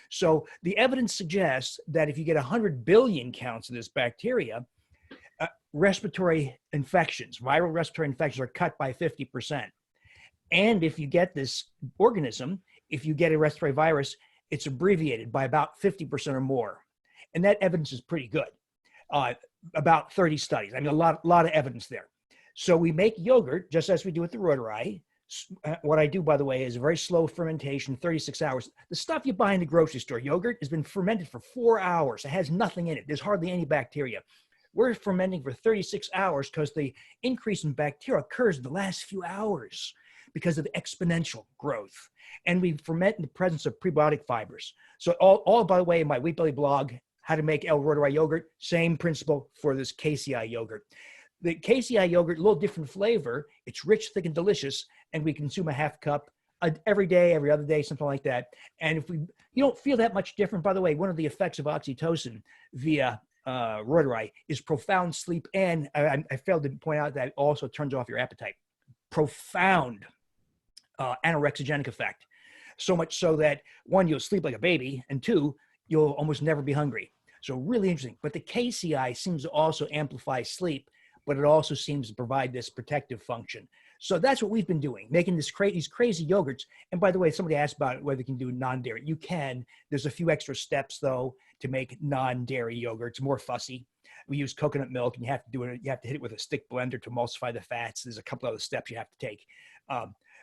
So the evidence suggests that if you get 100 billion counts of this bacteria, respiratory infections, viral respiratory infections, are cut by 50%. And if you get this organism, if you get a respiratory virus, it's abbreviated by about 50% or more. And that evidence is pretty good. About 30 studies. I mean, a lot of evidence there. So we make yogurt just as we do with the rotary. What I do, by the way, is a very slow fermentation, 36 hours. The stuff you buy in the grocery store, yogurt, has been fermented for 4 hours. It has nothing in it. There's hardly any bacteria. We're fermenting for 36 hours because the increase in bacteria occurs in the last few hours because of exponential growth. And we ferment in the presence of prebiotic fibers. So all by the way, in my Wheat Belly blog, How to Make El Rotary Yogurt, same principle for this casei yogurt. The casei yogurt, a little different flavor. It's rich, thick, and delicious, and we consume a half cup every day, every other day, something like that. And if you don't feel that much different, by the way, one of the effects of oxytocin via rotary is profound sleep, and I failed to point out that it also turns off your appetite. Profound anorexigenic effect. So much so that, one, you'll sleep like a baby, and two, you'll almost never be hungry. So really interesting. But the casei seems to also amplify sleep, but it also seems to provide this protective function. So that's what we've been doing, making these crazy yogurts. And by the way, somebody asked about whether you can do non-dairy. You can. There's a few extra steps, though, to make non-dairy yogurts more fussy. We use coconut milk, and you have to do it. You have to hit it with a stick blender to emulsify the fats. There's a couple other steps you have to take.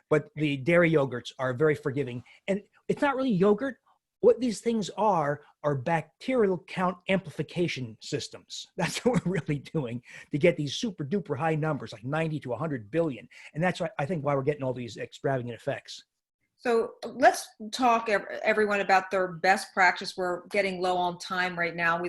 But the dairy yogurts are very forgiving. And it's not really yogurt. What these things are bacterial count amplification systems. That's what we're really doing to get these super duper high numbers, like 90 to 100 billion. And that's why I think why we're getting all these extravagant effects. So let's talk everyone about their best practice. We're getting low on time right now.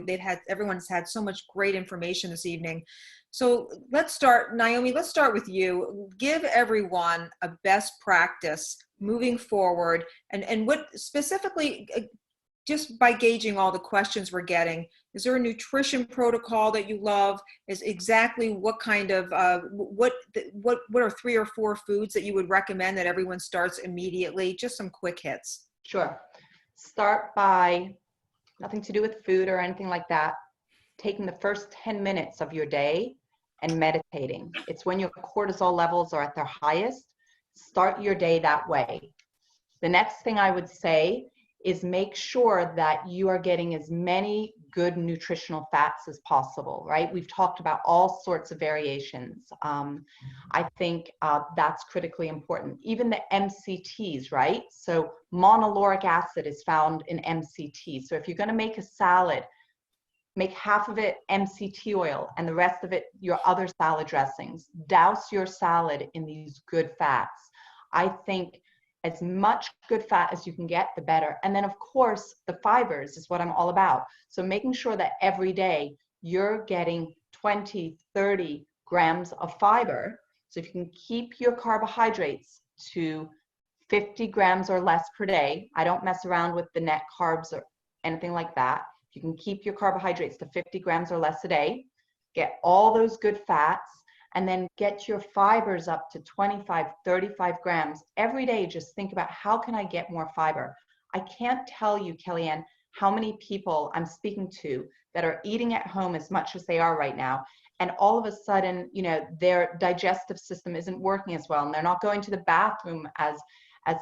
Everyone's had so much great information this evening. So let's start, Naomi, let's start with you. Give everyone a best practice moving forward, and what specifically, just by gauging all the questions we're getting, is there a nutrition protocol that you love? Is exactly what kind of, what are 3 or 4 foods that you would recommend that everyone starts immediately? Just some quick hits. Sure. Start by, nothing to do with food or anything like that, taking the first 10 minutes of your day and meditating. It's when your cortisol levels are at their highest. Start your day that way. The next thing I would say is make sure that you are getting as many good nutritional fats as possible, right? We've talked about all sorts of variations. I think that's critically important. Even the MCTs, right? So monolauric acid is found in MCT. So if you're going to make a salad, make half of it MCT oil and the rest of it your other salad dressings. Douse your salad in these good fats. I think as much good fat as you can get, the better. And then of course, the fibers is what I'm all about. So making sure that every day you're getting 20, 30 grams of fiber. So if you can keep your carbohydrates to 50 grams or less per day, I don't mess around with the net carbs or anything like that. You can keep your carbohydrates to 50 grams or less a day, get all those good fats, and then get your fibers up to 25, 35 grams every day. Just think about, how can I get more fiber? I can't tell you, Kellyann, how many people I'm speaking to that are eating at home as much as they are right now, and all of a sudden, you know, their digestive system isn't working as well, and they're not going to the bathroom as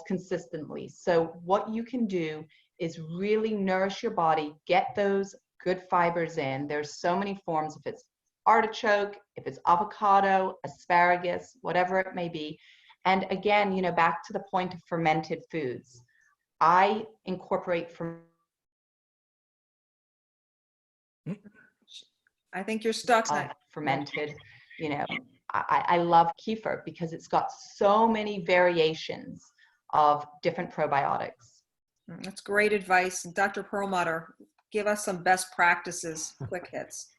consistently. So what you can do is really nourish your body, get those good fibers in. There's so many forms, if it's artichoke, if it's avocado, asparagus, whatever it may be. And again, you know, back to the point of fermented foods. I incorporate I think you're stuck. fermented, you know, I love kefir because it's got so many variations of different probiotics. That's great advice. Dr. Perlmutter, give us some best practices, quick hits.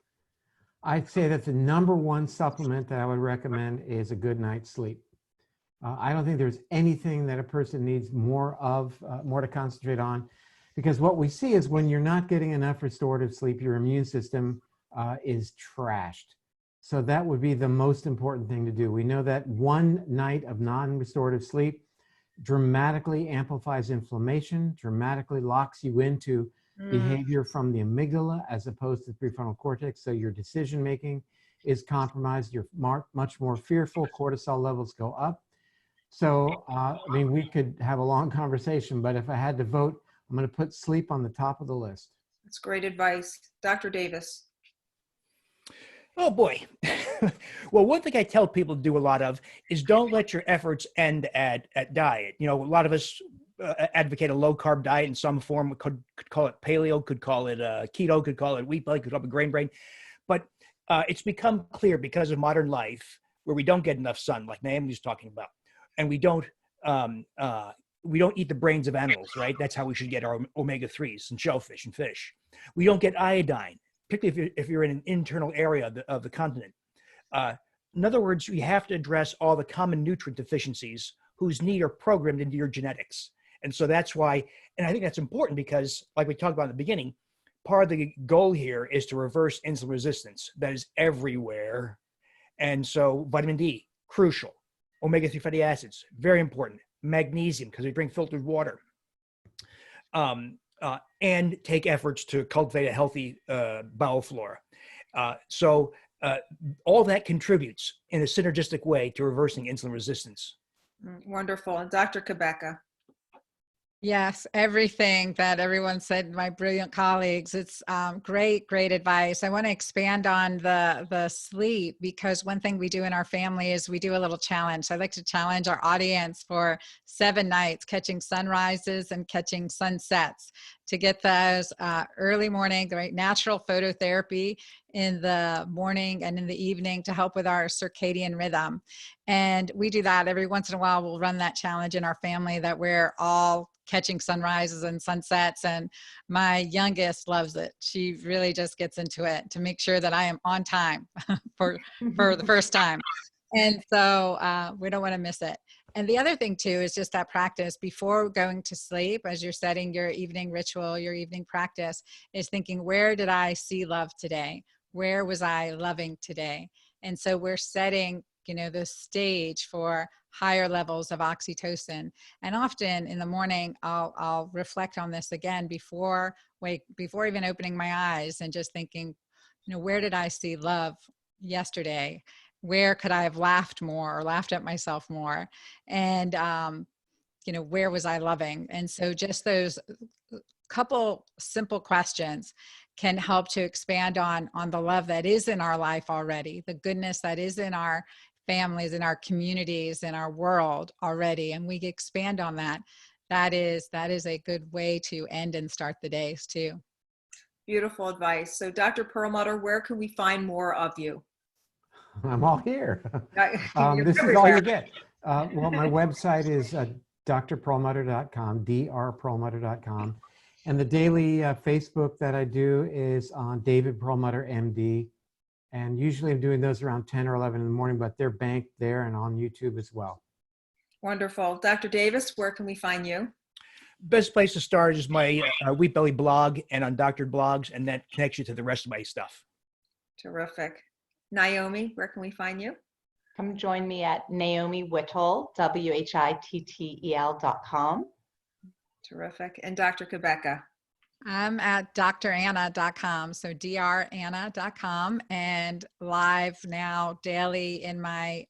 I'd say that the number one supplement that I would recommend is a good night's sleep. I don't think there's anything that a person needs more of, more to concentrate on, because what we see is when you're not getting enough restorative sleep, your immune system is trashed. So that would be the most important thing to do. We know that one night of non-restorative sleep dramatically amplifies inflammation, dramatically locks you into behavior from the amygdala as opposed to the prefrontal cortex. So your decision making is compromised. You're much more fearful. Cortisol levels go up. So, I mean, we could have a long conversation, but if I had to vote, I'm going to put sleep on the top of the list. That's great advice. Dr. Davis. Oh boy. Well, one thing I tell people to do a lot of is don't let your efforts end at diet. You know, a lot of us advocate a low carb diet in some form. Could call it paleo, could call it keto, could call it wheat belly, could call it grain brain. But it's become clear because of modern life where we don't get enough sun, like Naomi was talking about, and we don't eat the brains of animals, right? That's how we should get our omega-3s and shellfish and fish. We don't get iodine, particularly if you're in an internal area of the continent. In other words, we have to address all the common nutrient deficiencies whose need are programmed into your genetics. And so that's why, and I think that's important because, like we talked about in the beginning, part of the goal here is to reverse insulin resistance that is everywhere. And so vitamin D, crucial. Omega-3 fatty acids, very important. Magnesium, because we drink filtered water. And take efforts to cultivate a healthy bowel flora. So all that contributes in a synergistic way to reversing insulin resistance. Wonderful. And Dr. Cabeca. Yes, everything that everyone said, my brilliant colleagues, it's great advice. I want to expand on the sleep, because one thing we do in our family is we do a little challenge. So I'd like to challenge our audience for 7 nights, catching sunrises and catching sunsets, to get those early morning, the right natural phototherapy in the morning and in the evening to help with our circadian rhythm. And we do that every once in a while. We'll run that challenge in our family that we're all catching sunrises and sunsets. And my youngest loves it. She really just gets into it to make sure that I am on time for the first time. And so we don't want to miss it. And the other thing too is just that practice before going to sleep, as you're setting your evening ritual, your evening practice, is thinking, where did I see love today? Where was I loving today? And so we're setting, you know, the stage for higher levels of oxytocin. And often in the morning, I'll reflect on this again before even opening my eyes, and just thinking, you know, where did I see love yesterday? Where could I have laughed more or laughed at myself more? And, you know, where was I loving? And so just those couple simple questions can help to expand on the love that is in our life already, the goodness that is in our families, in our communities, in our world already, and we expand on that. That is a good way to end and start the days too. Beautiful advice. So Dr. Perlmutter, where can we find more of you? I'm all here. You're This is all you everywhere. get. Well, my website is drperlmutter.com, drperlmutter.com. And the daily Facebook that I do is on David Perlmutter, MD. And usually I'm doing those around 10 or 11 in the morning, but they're banked there and on YouTube as well. Wonderful. Dr. Davis, where can we find you? Best place to start is my Wheat Belly blog and on Doctored Blogs, and that connects you to the rest of my stuff. Terrific. Naomi, where can we find you? Come join me at Naomi Whittle, WHITTEL.com. Terrific. And Dr. Cabeca? I'm at dranna.com, so dranna.com, and live now daily in my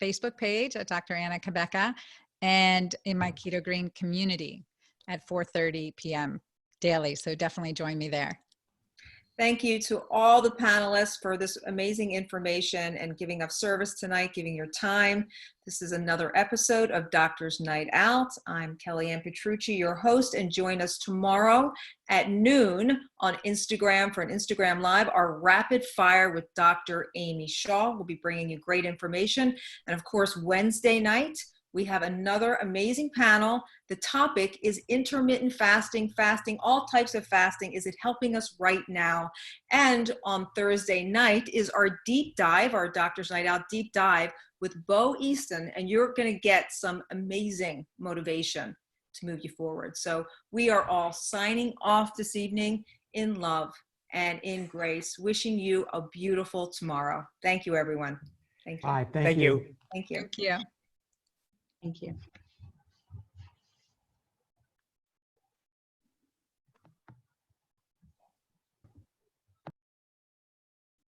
Facebook page at Dr. Anna Cabeca and in my Keto Green community at 4:30 p.m. daily. So definitely join me there. Thank you to all the panelists for this amazing information and giving us service tonight, giving your time. This is another episode of Doctor's Night Out. I'm Kellyann Petrucci, your host, and join us tomorrow at noon on Instagram for an Instagram Live, our Rapid Fire with Dr. Amy Shaw. We'll be bringing you great information. And of course, Wednesday night, we have another amazing panel. The topic is intermittent fasting, all types of fasting. Is it helping us right now? And on Thursday night is our deep dive, our Doctor's Night Out deep dive with Bo Easton, and you're going to get some amazing motivation to move you forward. So we are all signing off this evening in love and in grace, wishing you a beautiful tomorrow. Thank you, everyone. Thank you. Bye. Thank you. Thank you. Thank you. Thank you.